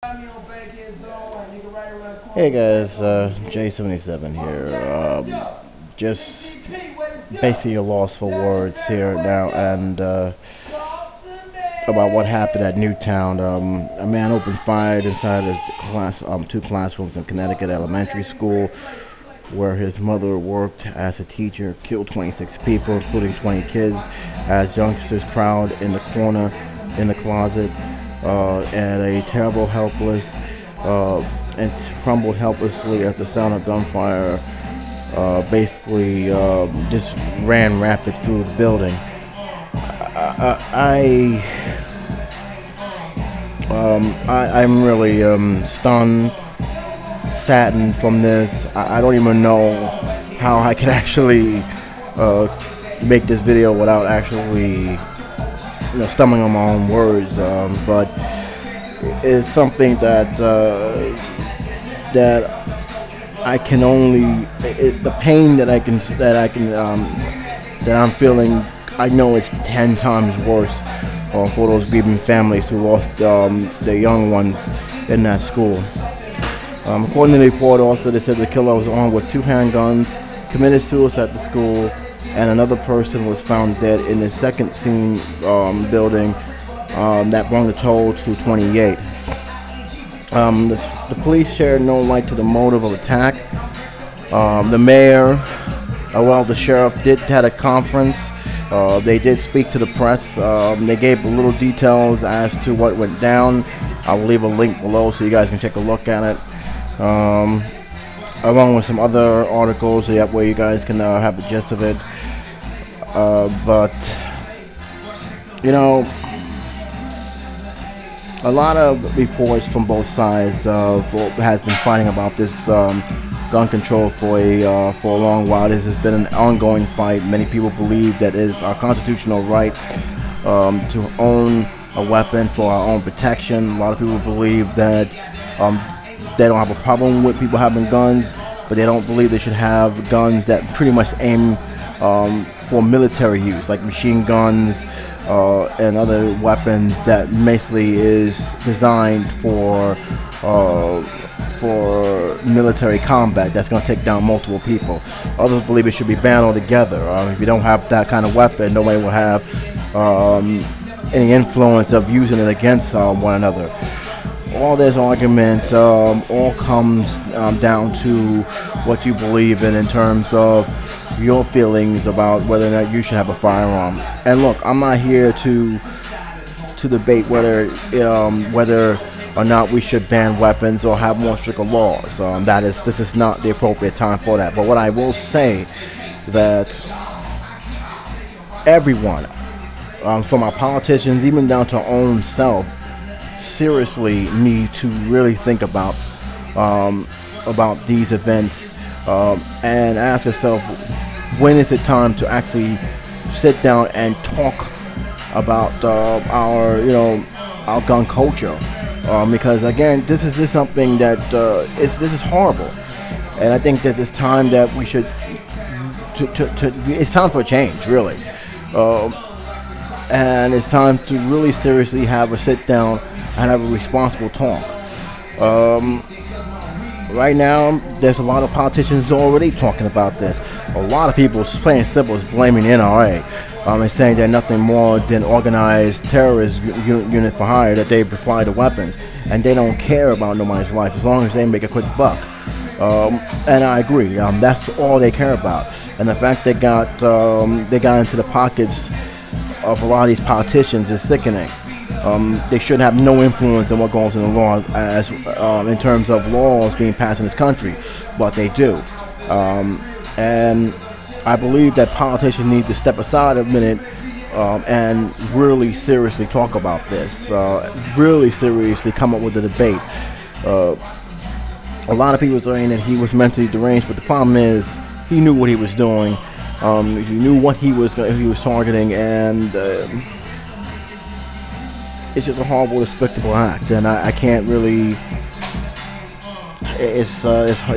Hey guys, J77 here. Just basically a loss for words here now, and about what happened at Newtown. A man opened fire inside his two classrooms in Connecticut elementary school, where his mother worked as a teacher, killed 26 people, including 20 kids, as youngsters crowd in the corner in the closet, and a terrible, helpless, and crumbled helplessly at the sound of gunfire. Basically, just ran rapid through the building. I'm really stunned, saddened from this. I don't even know how I could actually make this video without actually, stumbling on my own words. But it's something that I can only the pain that I'm feeling. I know it's 10 times worse for those grieving families who lost their young ones in that school. According to the report, also they said the killer was armed with 2 handguns, committed suicide at the school, and another person was found dead in the second scene building. That brought the total to 28. The police shared no light to the motive of attack. The mayor, the sheriff did had a conference. They did speak to the press. They gave little details as to what went down. I will leave a link below so you guys can take a look at it, along with some other articles where you guys can have the gist of it. But a lot of reports from both sides has been fighting about this gun control for a long while. This has been an ongoing fight. Many people believe that it is our constitutional right to own a weapon for our own protection. A lot of people believe that they don't have a problem with people having guns, but they don't believe they should have guns that pretty much aim for military use, like machine guns and other weapons that basically is designed for military combat that's going to take down multiple people. Others believe it should be banned altogether. If you don't have that kind of weapon, nobody will have any influence of using it against one another. All this argument all comes down to what you believe in terms of your feelings about whether or not you should have a firearm. And look, I'm not here to debate whether or not we should ban weapons or have more stricter laws. This is not the appropriate time for that. But what I will say, that everyone, from our politicians even down to our own self, seriously need to really think about these events and ask yourself, when is it time to actually sit down and talk about our gun culture? Because again, this is something that this is horrible, and I think that it's time that we should it's time for a change, really, and it's time to really seriously have a sit down and have a responsible talk. Right now, there's a lot of politicians already talking about this. A lot of people, plain simple, is blaming NRA and saying they're nothing more than organized terrorist unit for hire, that they provide the weapons, and they don't care about nobody's life as long as they make a quick buck. And I agree. That's all they care about. And the fact they got into the pockets of a lot of these politicians is sickening. They should have no influence on what goes in the law as in terms of laws being passed in this country, but they do. And I believe that politicians need to step aside a minute and really seriously talk about this. Really seriously come up with a debate. A lot of people are saying that he was mentally deranged, but the problem is he knew what he was doing. He knew what he was targeting, and it's just a horrible, despicable act. And I can't really. It's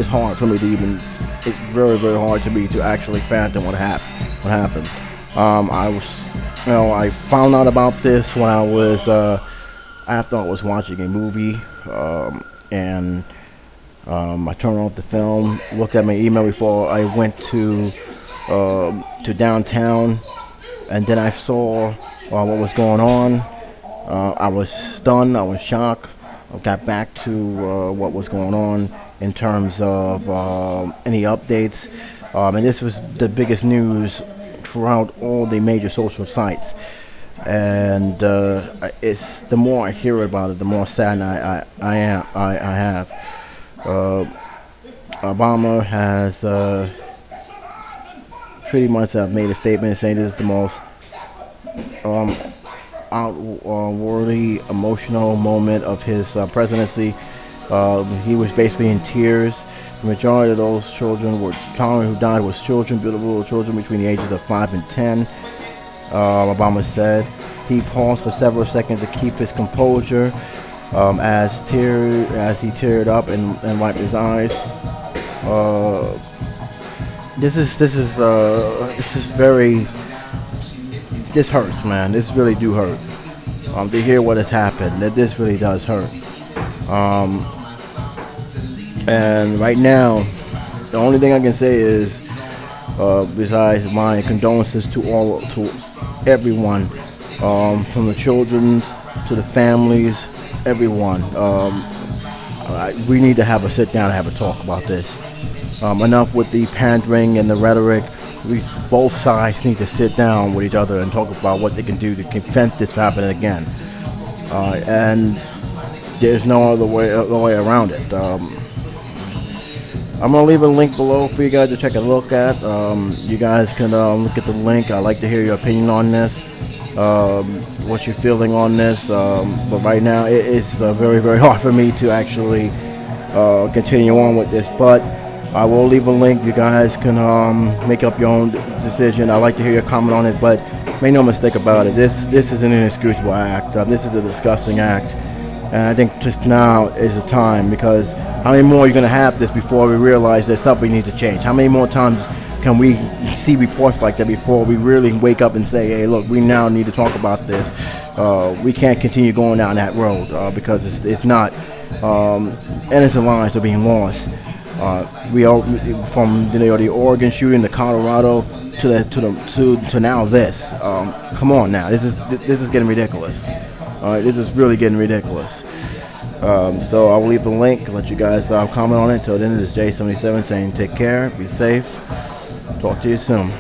hard for me to even. It's very, very hard to me to actually fathom what happened. I found out about this when I was I thought I was watching a movie, and I turned off the film, looked at my email before I went to downtown, and then I saw what was going on. I was stunned. I was shocked. I got back to what was going on in terms of any updates, and this was the biggest news throughout all the major social sites. And it's the more I hear about it, the more sad I have. Uh, Obama has pretty much made a statement saying this is the most um, outwardly emotional moment of his presidency. He was basically in tears. The majority of those children who died was children, beautiful little children between the ages of 5 and 10. Obama said he paused for several seconds to keep his composure as he teared up and wiped his eyes. This is very. This hurts, man. This really do hurt. To hear what has happened, that this really does hurt. And right now, the only thing I can say is, besides my condolences to everyone, from the children to the families, everyone. We need to have a sit down and have a talk about this. Enough with the pandering and the rhetoric. Both sides need to sit down with each other and talk about what they can do to prevent this happening again. And there's no other way around it. I'm gonna leave a link below for you guys to take a look at. You guys can look at the link. I'd like to hear your opinion on this, what you're feeling on this. But right now, it's very, very hard for me to actually continue on with this. But I will leave a link. You guys can make up your own decision. I'd like to hear your comment on it. But make no mistake about it. This is an inexcusable act. This is a disgusting act. And I think just now is the time, because how many more are you going to have this before we realize that something needs to change? How many more times can we see reports like that before we really wake up and say, hey, look, we now need to talk about this. We can't continue going down that road because it's not. Innocent lives are being lost. We are from the Oregon shooting, the Colorado, to now this. Come on now, this is getting ridiculous. This is really getting ridiculous. So I'll leave the link, let you guys comment on it. Until then, this is J77 saying take care, be safe, talk to you soon.